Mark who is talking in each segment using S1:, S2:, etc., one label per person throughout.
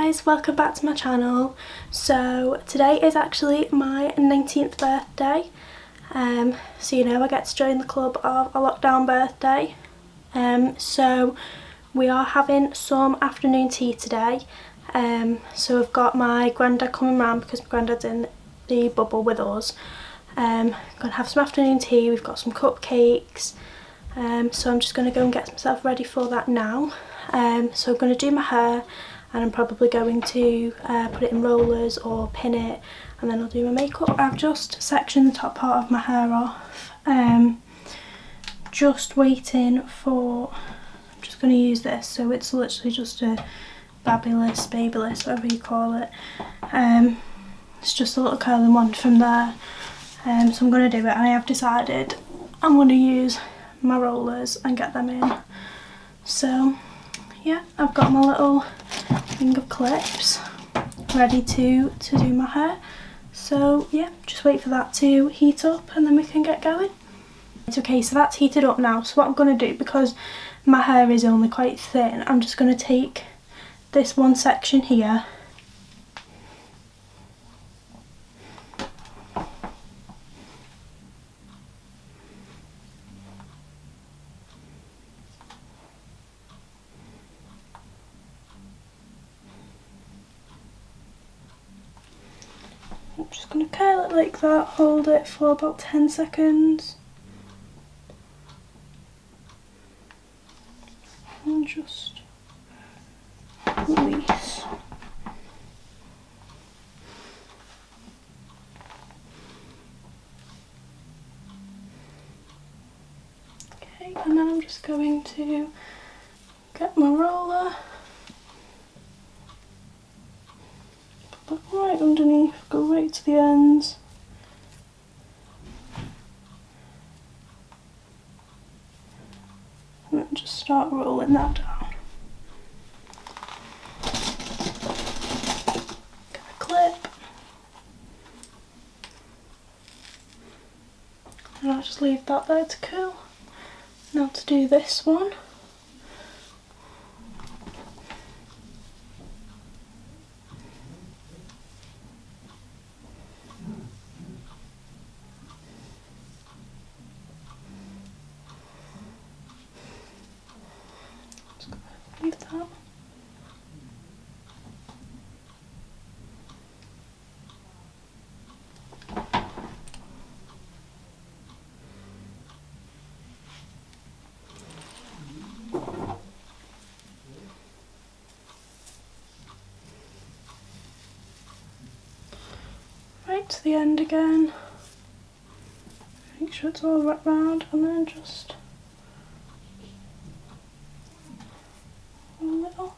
S1: guys, welcome back to my channel. So today is actually my 19th birthday. So you know I get to join the club of a lockdown birthday. So we are having some afternoon tea today. So I've got my granddad coming round because my granddad's in the bubble with us. Gonna have some afternoon tea, we've got some cupcakes. So I'm just going to go and get myself ready for that now. So I'm going to do my hair and I'm probably going to put it in rollers or pin it, and then I'll do my makeup. I've just sectioned the top part of my hair off. Just waiting for, I'm just going to use this, so it's literally just a babyless, babyless, whatever you call it. It's just a little curling one from there. So I'm going to do it, and I have decided I'm going to use my rollers and get them in. So yeah, I've got my little thing of clips ready to do my hair. So yeah, just wait for that to heat up and then we can get going. Okay, so that's heated up now. So what I'm going to do, because my hair is only quite thin, I'm just going to take this one section here . I'm just going to curl it like that, hold it for about 10 seconds. And just release. Okay, and then I'm just going to get my roller. Put that right underneath, go right to the ends. And then just start rolling that down. Get a clip. And I'll just leave that there to cool. Now to do this one. Leave that. Right to the end again. Make sure it's all wrapped round, and then just roll it up.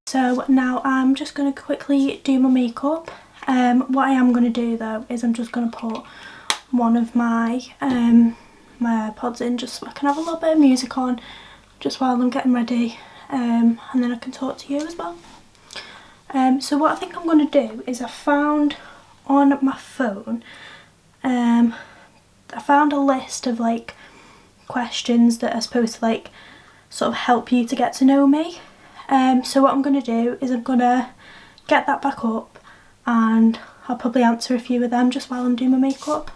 S1: So now I'm just going to quickly do my makeup. What I am going to do though is I'm just going to put one of my my AirPods in, just so I can have a little bit of music on just while I'm getting ready, and then I can talk to you as well. So what I think I'm going to do is I found on my phone, I found a list of like questions that are supposed to like sort of help you to get to know me. So what I'm going to do is I'm going to get that back up and I'll probably answer a few of them just while I'm doing my makeup.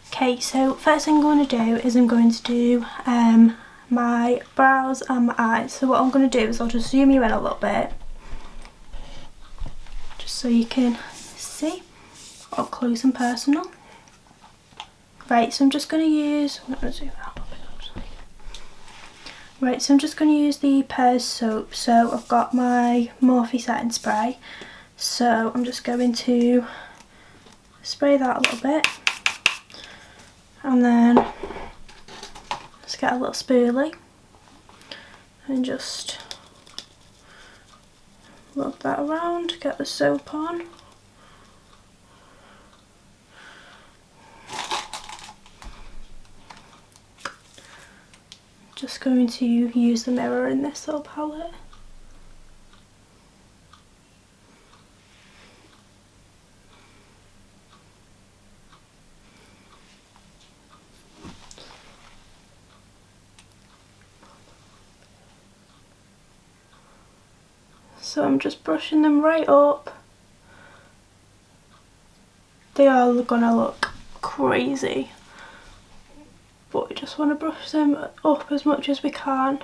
S1: Okay, so first thing I'm going to do is I'm going to do my brows and my eyes. So what I'm going to do is I'll just zoom you in a little bit, just so you can see up close and personal. Right, so I'm just going to use, I'm going to zoom out a bit actually. Right, so I'm just going to use the Pears soap. So I've got my Morphe setting spray, so I'm just going to spray that a little bit, and then just get a little spoolie and just rub that around, get the soap on. Just going to use the mirror in this little palette. So I'm just brushing them right up. They are gonna look crazy, but we just want to brush them up as much as we can.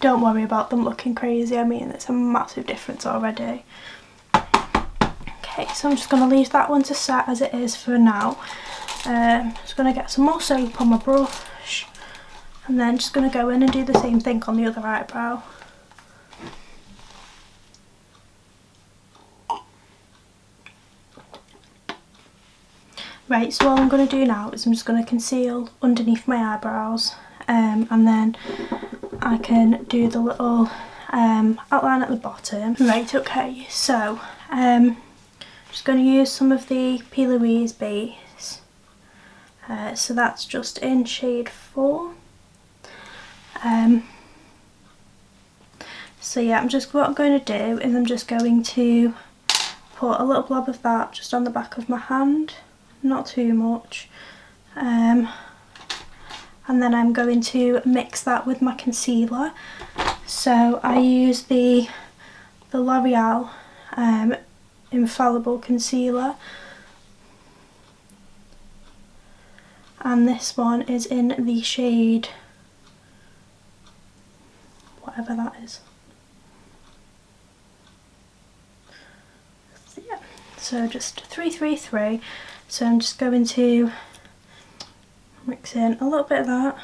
S1: Don't worry about them looking crazy, I mean it's a massive difference already. Okay, so I'm just going to leave that one to set as it is for now. Just going to get some more soap on my brush, and then just going to go in and do the same thing on the other eyebrow. Right, so all I'm going to do now is I'm just going to conceal underneath my eyebrows, and then I can do the little outline at the bottom. Right, okay, so just going to use some of the P. Louise base. So that's just in shade 4. So yeah, what I'm going to do is I'm just going to put a little blob of that just on the back of my hand, not too much, and then I'm going to mix that with my concealer. So I use the L'Oreal Infallible Concealer, and this one is in the shade whatever that is. So, yeah. So just 333. So I'm just going to mix in a little bit of that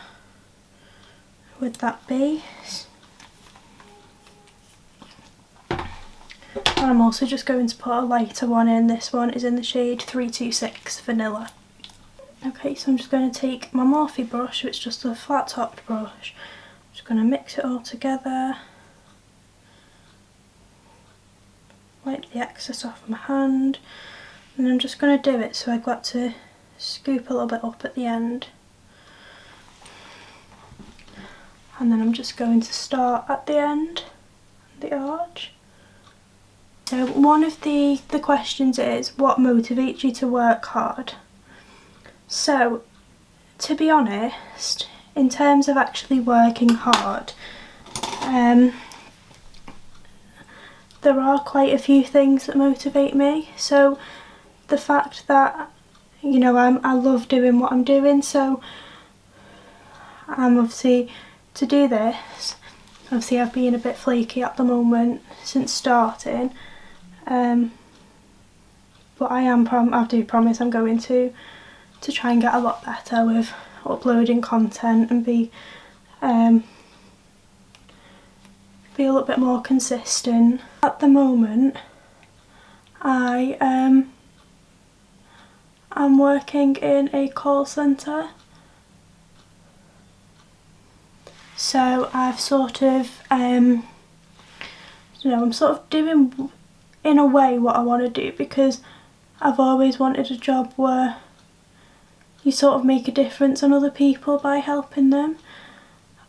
S1: with that base. And I'm also just going to put a lighter one in. This one is in the shade 326 Vanilla. Okay, so I'm just going to take my Morphe brush, which is just a flat topped brush. I'm just going to mix it all together. Wipe the excess off my hand. And I'm just going to do it so I've got to scoop a little bit up at the end. And then I'm just going to start at the end, the arch. So one of the questions is, what motivates you to work hard? So, to be honest, in terms of actually working hard, there are quite a few things that motivate me. So the fact that, you know, I love doing what I'm doing, so I'm obviously, to do this, obviously I've been a bit flaky at the moment since starting, but I do promise I'm going to try and get a lot better with uploading content and be a little bit more consistent. At the moment I'm working in a call centre, so I've sort of I'm sort of doing in a way what I want to do, because I've always wanted a job where you sort of make a difference on other people by helping them.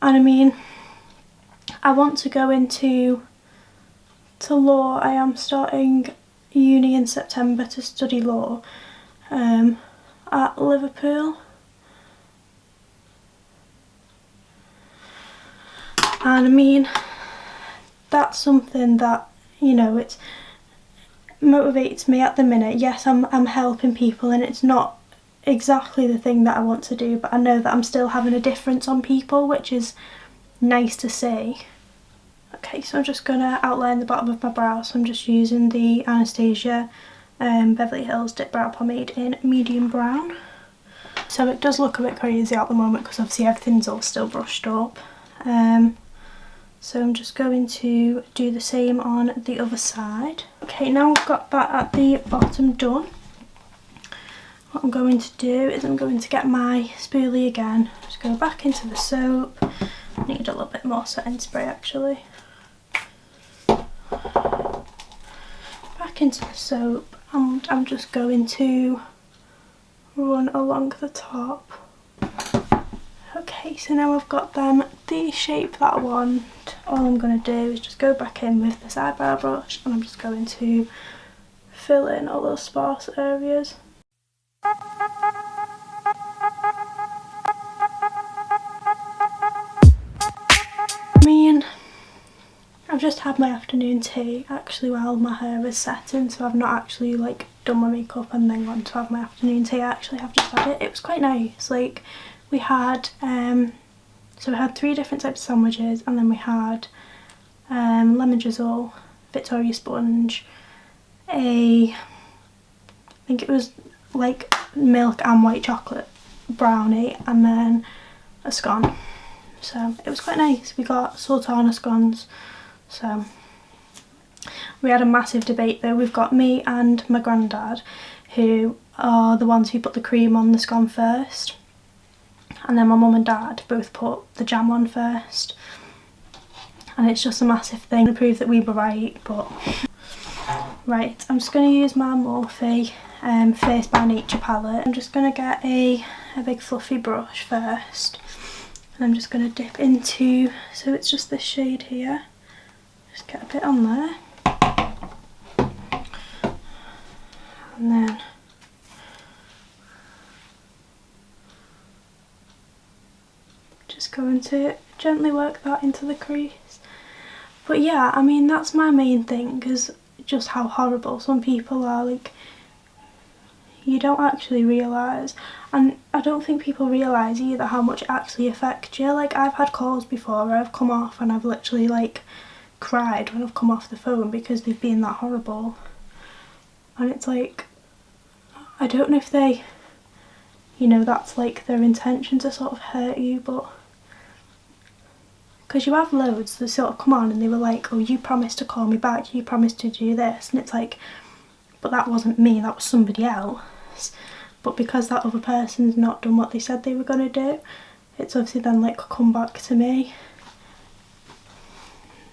S1: And I mean, I want to go into law. I am starting uni in September to study law at Liverpool. And I mean, that's something that, you know, it motivates me at the minute. Yes, I'm helping people, and it's not exactly the thing that I want to do, but I know that I'm still having a difference on people, which is nice to see. Okay, so I'm just going to outline the bottom of my brow, so I'm just using the Anastasia Beverly Hills Dip Brow Pomade in medium brown. So it does look a bit crazy at the moment because obviously everything's all still brushed up. So I'm just going to do the same on the other side. Okay, now I've got that at the bottom done. What I'm going to do is I'm going to get my spoolie again. Just go back into the soap. I need a little bit more setting spray actually. Back into the soap, and I'm just going to run along the top. Okay, so now I've got them the shape that I want. All I'm going to do is just go back in with this eyebrow brush, and I'm just going to fill in all those sparse areas. I mean, I've just had my afternoon tea actually while my hair is setting, so I've not actually like done my makeup and then gone to have my afternoon tea. I actually have just had it. It was quite nice. Like we had so we had 3 different types of sandwiches, and then we had lemon drizzle, Victoria sponge, I think it was like milk and white chocolate brownie, and then a scone. So it was quite nice. We got sultana scones. So we had a massive debate though. We've got me and my granddad, who are the ones who put the cream on the scone first, and then my mum and dad both put the jam on first, and it's just a massive thing to prove that we were right. But right, I'm just going to use my Morphe Face by Nature palette. I'm just going to get a big fluffy brush first, and I'm just going to dip into, so it's just this shade here. Just get a bit on there, and then just going to gently work that into the crease. But yeah, I mean that's my main thing, because just how horrible some people are. Like, you don't actually realise, and I don't think people realise either how much it actually affects you. Like, I've had calls before where I've come off and I've literally like cried when I've come off the phone because they've been that horrible. And it's like, I don't know if they, you know, that's like their intention to sort of hurt you, but because you have loads that sort of come on and they were like, oh, you promised to call me back, you promised to do this, and it's like, but that wasn't me, that was somebody else. But because that other person's not done what they said they were going to do, it's obviously then like come back to me,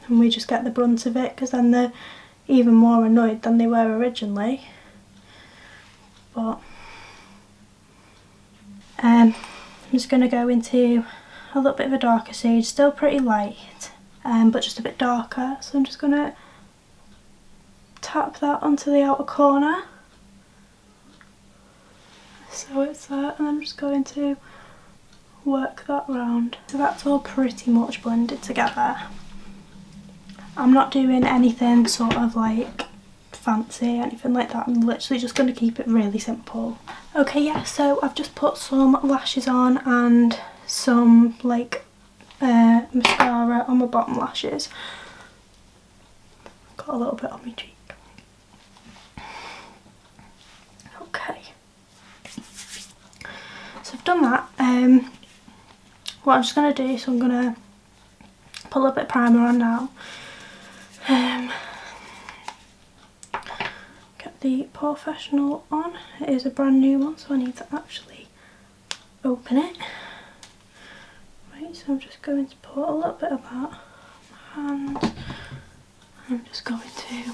S1: and we just get the brunt of it, because then they're even more annoyed than they were originally. But I'm just going to go into a little bit of a darker shade, still pretty light, but just a bit darker. So I'm just going to tap that onto the outer corner, so it's there, and I'm just going to work that round. So that's all pretty much blended together. I'm not doing anything sort of like fancy, anything like that. I'm literally just going to keep it really simple. Okay, yeah, so I've just put some lashes on and some like mascara on my bottom lashes. Got a little bit on my cheek. Okay, so I've done that. What I'm just going to do, so I'm going to put a little bit of primer on now. Get the Professional on. It is a brand new one, so I need to actually open it. Right, so I'm just going to put a little bit of that on my hand. I'm just going to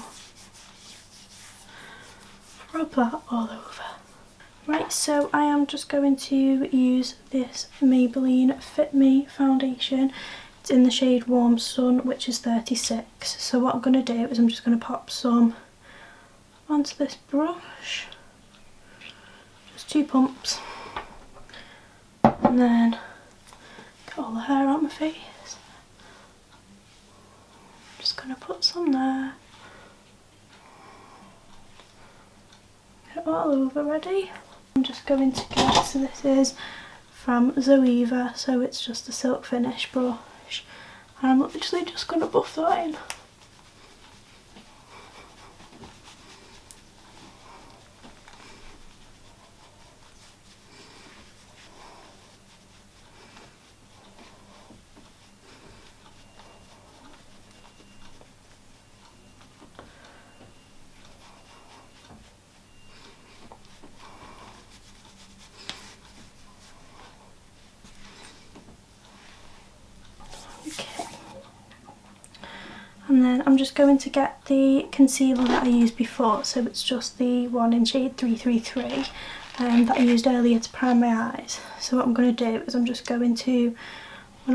S1: rub that all over. Right, so I am just going to use this Maybelline Fit Me foundation. It's in the shade Warm Sun, which is 36. So what I'm going to do is I'm just going to pop some onto this brush. Just 2 pumps. And then get all the hair out my face. Just going to put some there. Get it all over, ready? I'm just going to get, so this is from Zoeva, so it's just a silk finish brush, and I'm literally just going to buff that in. And then I'm just going to get the concealer that I used before, so it's just the one in shade 333 that I used earlier to prime my eyes. So what I'm going to do is I'm going to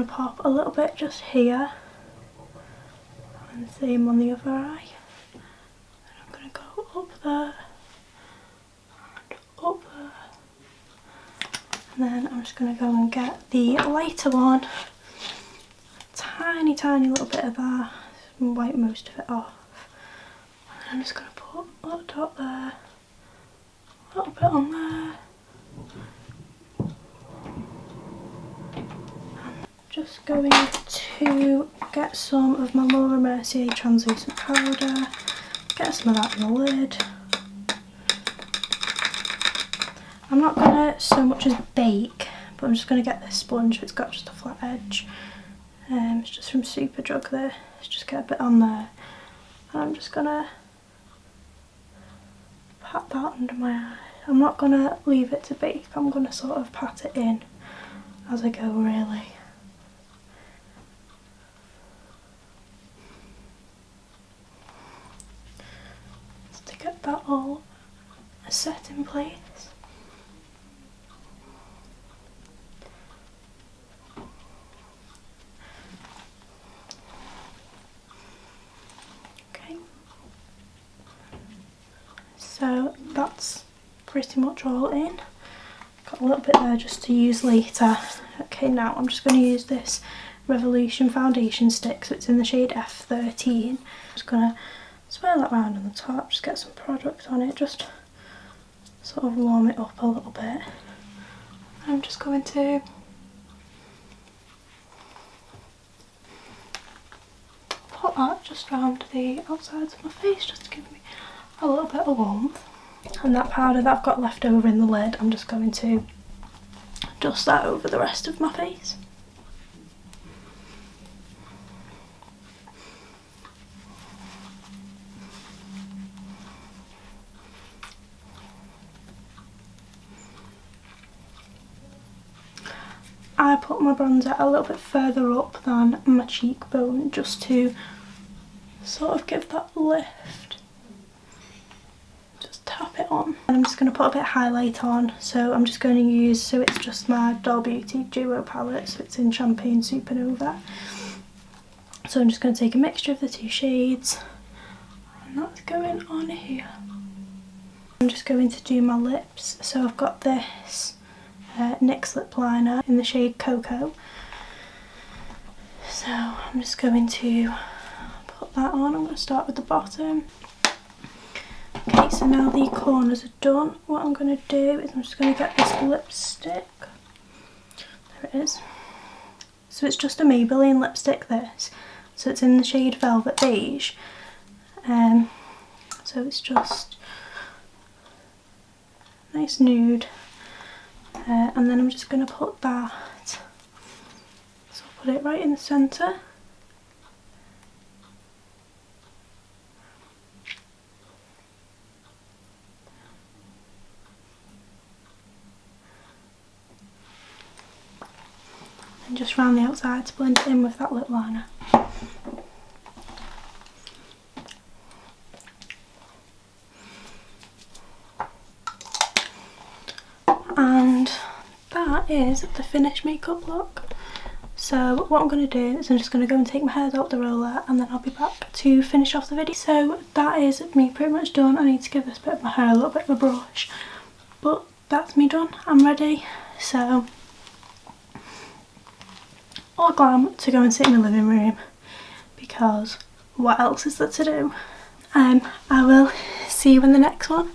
S1: pop a little bit just here, and the same on the other eye. And I'm going to go up there, and up there. And then I'm just going to go and get the lighter one, a tiny little bit of that. And wipe most of it off. And I'm just going to put a little dot there, a little bit on there. And just going to get some of my Laura Mercier translucent powder, get some of that in the lid. I'm not going to so much as bake, but I'm just going to get this sponge, it's got just a flat edge. It's just from Superdrug there. Let's just get a bit on there. And I'm just gonna pat that under my eye. I'm not gonna leave it to bake, I'm gonna sort of pat it in as I go, really. Just to get that all set in place. So that's pretty much all in. Got a little bit there just to use later. Okay, now I'm just going to use this Revolution foundation stick, so it's in the shade F13. I'm just going to swirl that around on the top, just get some product on it, just sort of warm it up a little bit. I'm just going to put that just around the outsides of my face, just to give me a little bit of warmth. And that powder that I've got left over in the lid, I'm just going to dust that over the rest of my face. I put my bronzer a little bit further up than my cheekbone just to sort of give that lift. Tap it on, and I'm just going to put a bit of highlight on, so I'm just going to use, so it's just my Doll Beauty Duo palette, so it's in Champagne Supernova. So I'm just going to take a mixture of the two shades, and that's going on here. I'm just going to do my lips, so I've got this NYX lip liner in the shade Cocoa, so I'm just going to put that on. I'm going to start with the bottom. Okay, so now the corners are done, what I'm going to do is I'm just going to get this lipstick. There it is. So it's just a Maybelline lipstick, this. So it's in the shade Velvet Beige. So it's just nice nude. And then I'm just going to put that, so I'll put it right in the centre. And just round the outside to blend it in with that lip liner. And that is the finished makeup look. So what I'm going to do is I'm just going to go and take my hairs out the roller, and then I'll be back to finish off the video. So that is me pretty much done. I need to give this bit of my hair a little bit of a brush, but that's me done. I'm ready. So all glam to go and sit in the living room, because what else is there to do? I will see you in the next one.